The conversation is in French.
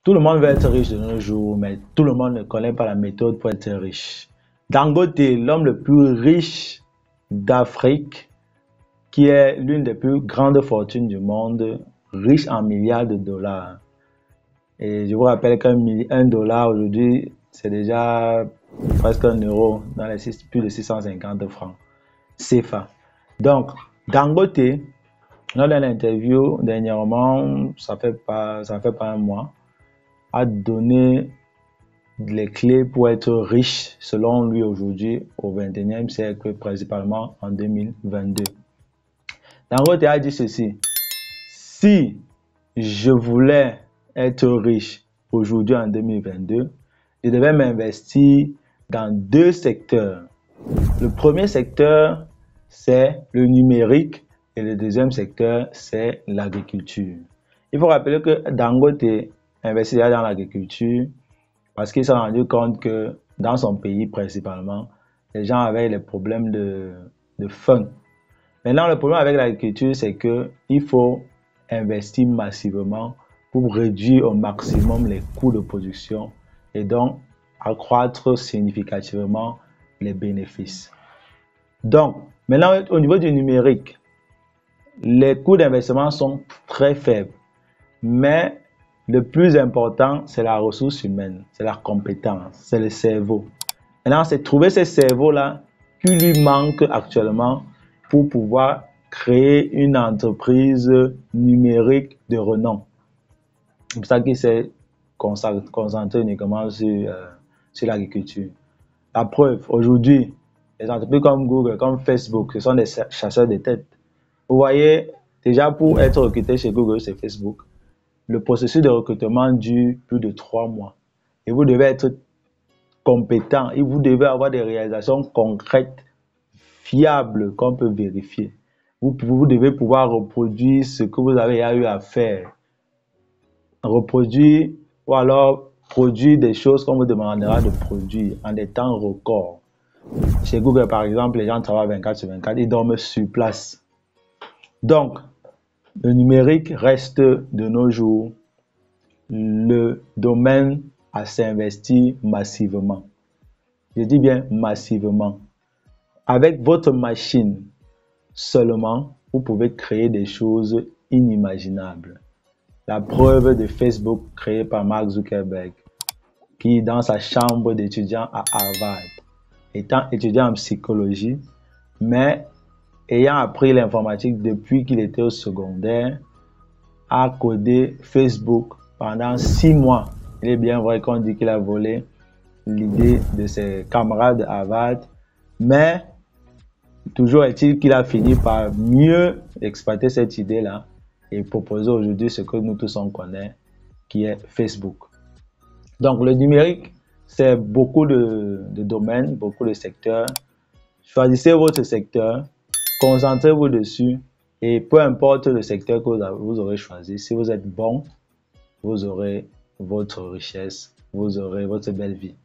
Tout le monde veut être riche de nos jours, mais tout le monde ne connaît pas la méthode pour être riche. Dangote, l'homme le plus riche d'Afrique, qui est l'une des plus grandes fortunes du monde, riche en milliards de dollars. Et je vous rappelle qu'un dollar aujourd'hui, c'est déjà presque un euro dans les plus de 650 francs CFA. Donc, Dangote, lors d'une interview dernièrement, ça fait pas un mois, a donné les clés pour être riche, selon lui aujourd'hui, au 21e siècle, principalement en 2022. Dangote a dit ceci: si je voulais être riche aujourd'hui en 2022, je devais m'investir dans deux secteurs. Le premier secteur, c'est le numérique et le deuxième secteur, c'est l'agriculture. Il faut rappeler que Dangote investit dans l'agriculture parce qu'il s'est rendu compte que dans son pays principalement, les gens avaient des problèmes de faim. Maintenant, le problème avec l'agriculture, c'est qu'il faut investir massivement pour réduire au maximum les coûts de production et donc accroître significativement les bénéfices. Donc, maintenant, au niveau du numérique, les coûts d'investissement sont très faibles, mais le plus important, c'est la ressource humaine, c'est la compétence, c'est le cerveau. Maintenant, c'est trouver ces cerveaux-là qui lui manquent actuellement pour pouvoir créer une entreprise numérique de renom. C'est pour ça qu'il s'est concentré uniquement sur l'agriculture. La preuve, aujourd'hui, les entreprises comme Google, comme Facebook, ce sont des chasseurs de tête. Vous voyez, déjà pour être recruté chez Google, c'est Facebook, le processus de recrutement dure plus de 3 mois. Et vous devez être compétent et vous devez avoir des réalisations concrètes, fiables, qu'on peut vérifier. Vous devez pouvoir reproduire ce que vous avez eu à faire. Reproduire ou alors produire des choses qu'on vous demandera de produire en des temps records. Chez Google, par exemple, les gens travaillent 24 sur 24, ils dorment sur place. Donc, le numérique reste de nos jours le domaine à s'investir massivement. Je dis bien massivement. Avec votre machine seulement, vous pouvez créer des choses inimaginables. La preuve de Facebook créée par Mark Zuckerberg, qui dans sa chambre d'étudiant à Harvard, étant étudiant en psychologie, mais ayant appris l'informatique depuis qu'il était au secondaire, a codé Facebook pendant 6 mois. Il est bien vrai qu'on dit qu'il a volé l'idée de ses camarades de Harvard, mais toujours est-il qu'il a fini par mieux exploiter cette idée-là et proposer aujourd'hui ce que nous tous on connaît, qui est Facebook. Donc le numérique, c'est beaucoup de domaines, beaucoup de secteurs. Choisissez votre secteur, concentrez-vous dessus et peu importe le secteur que vous aurez choisi, si vous êtes bon, vous aurez votre richesse, vous aurez votre belle vie.